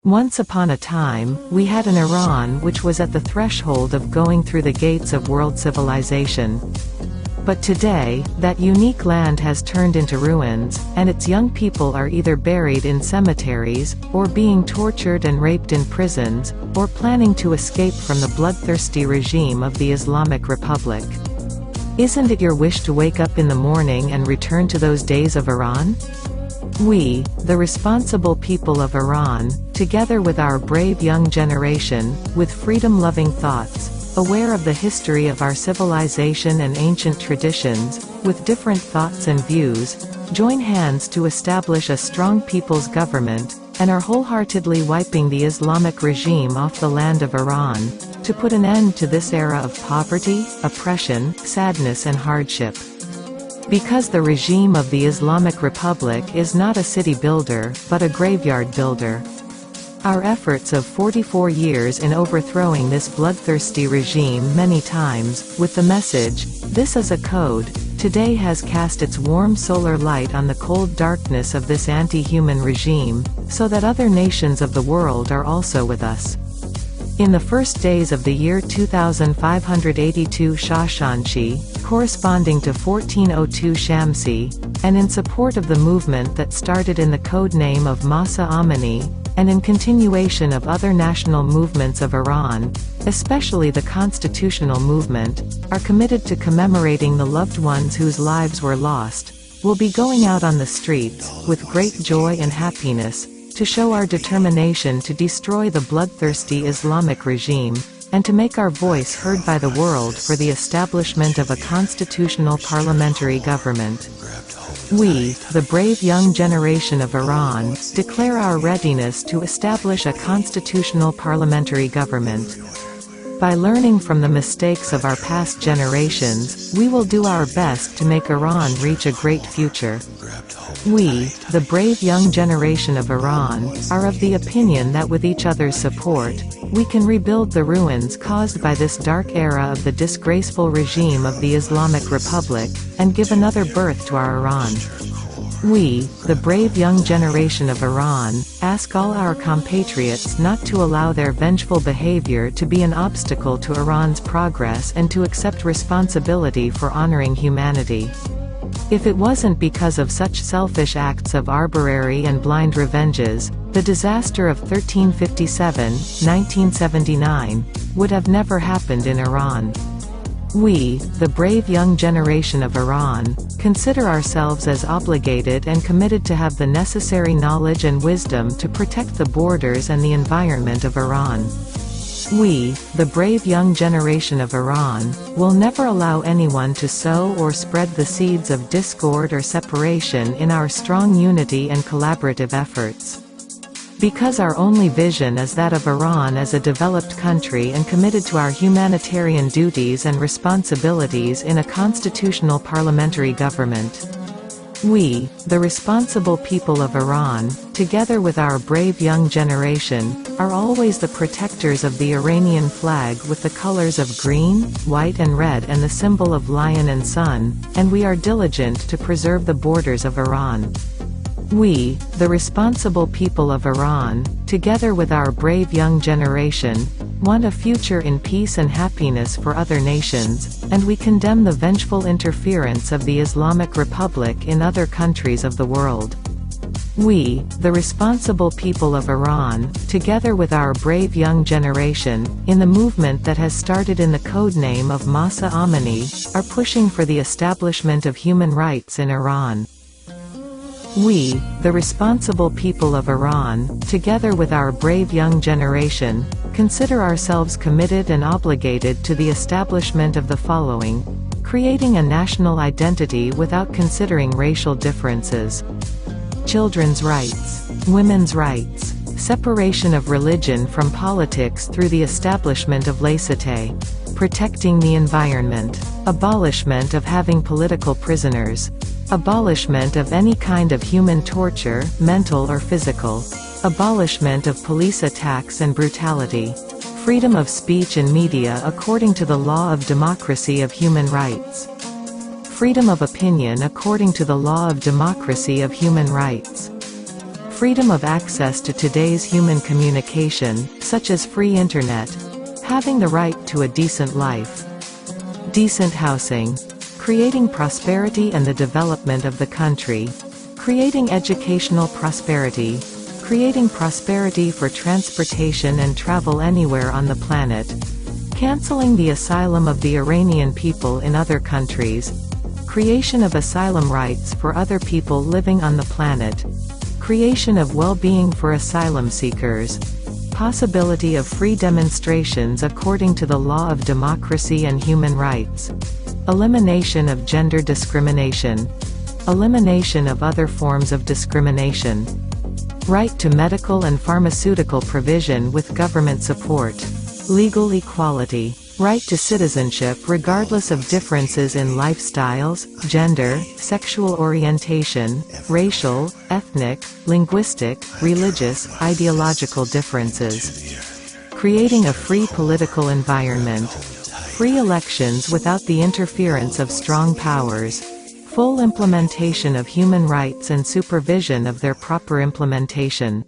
Once upon a time, we had an Iran which was at the threshold of going through the gates of world civilization. But today, that unique land has turned into ruins, and its young people are either buried in cemeteries, or being tortured and raped in prisons, or planning to escape from the bloodthirsty regime of the Islamic Republic. Isn't it your wish to wake up in the morning and return to those days of Iran? We, the responsible people of Iran, together with our brave young generation, with freedom-loving thoughts, aware of the history of our civilization and ancient traditions, with different thoughts and views, join hands to establish a strong people's government, and are wholeheartedly wiping the Islamic regime off the land of Iran, to put an end to this era of poverty, oppression, sadness and hardship. Because the regime of the Islamic Republic is not a city builder, but a graveyard builder. Our efforts of 44 years in overthrowing this bloodthirsty regime many times, with the message, "This is a code," today has cast its warm solar light on the cold darkness of this anti-human regime, so that other nations of the world are also with us. In the first days of the year 2582 Shashanshi, corresponding to 1402 Shamsi, and in support of the movement that started in the code name of Masa Amini, and in continuation of other national movements of Iran, especially the Constitutional Movement, are committed to commemorating the loved ones whose lives were lost, will be going out on the streets, with great joy and happiness, to show our determination to destroy the bloodthirsty Islamic regime, and to make our voice heard by the world for the establishment of a constitutional parliamentary government. We, the brave young generation of Iran, declare our readiness to establish a constitutional parliamentary government. By learning from the mistakes of our past generations, we will do our best to make Iran reach a great future. We, the brave young generation of Iran, are of the opinion that with each other's support, we can rebuild the ruins caused by this dark era of the disgraceful regime of the Islamic Republic, and give another birth to our Iran. We, the brave young generation of Iran, ask all our compatriots not to allow their vengeful behavior to be an obstacle to Iran's progress and to accept responsibility for honoring humanity. If it wasn't because of such selfish acts of arbitrary and blind revenges, the disaster of 1357-1979 would have never happened in Iran. We, the brave young generation of Iran, consider ourselves as obligated and committed to have the necessary knowledge and wisdom to protect the borders and the environment of Iran. We, the brave young generation of Iran, will never allow anyone to sow or spread the seeds of discord or separation in our strong unity and collaborative efforts. Because our only vision is that of Iran as a developed country and committed to our humanitarian duties and responsibilities in a constitutional parliamentary government. We, the responsible people of Iran, together with our brave young generation, are always the protectors of the Iranian flag with the colors of green, white and red and the symbol of lion and sun, and we are diligent to preserve the borders of Iran. We, the responsible people of Iran, together with our brave young generation, want a future in peace and happiness for other nations, and we condemn the vengeful interference of the Islamic Republic in other countries of the world. We, the responsible people of Iran, together with our brave young generation, in the movement that has started in the code name of Masa Amini, are pushing for the establishment of human rights in Iran. We, the responsible people of Iran, together with our brave young generation, consider ourselves committed and obligated to the establishment of the following: creating a national identity without considering racial differences, children's rights, women's rights, separation of religion from politics through the establishment of laïcité, protecting the environment, abolishment of having political prisoners, abolishment of any kind of human torture, mental or physical, abolishment of police attacks and brutality, freedom of speech and media according to the law of democracy of human rights, freedom of opinion according to the law of democracy of human rights, freedom of access to today's human communication, such as free internet, having the right to a decent life, decent housing, creating prosperity and the development of the country, creating educational prosperity, creating prosperity for transportation and travel anywhere on the planet, cancelling the asylum of the Iranian people in other countries, creation of asylum rights for other people living on the planet, creation of well-being for asylum seekers, possibility of free demonstrations according to the law of democracy and human rights, elimination of gender discrimination, elimination of other forms of discrimination, right to medical and pharmaceutical provision with government support, legal equality, right to citizenship regardless of differences in lifestyles, gender, sexual orientation, racial, ethnic, linguistic, religious, ideological differences, creating a free political environment, free elections without the interference of strong powers, full implementation of human rights and supervision of their proper implementation.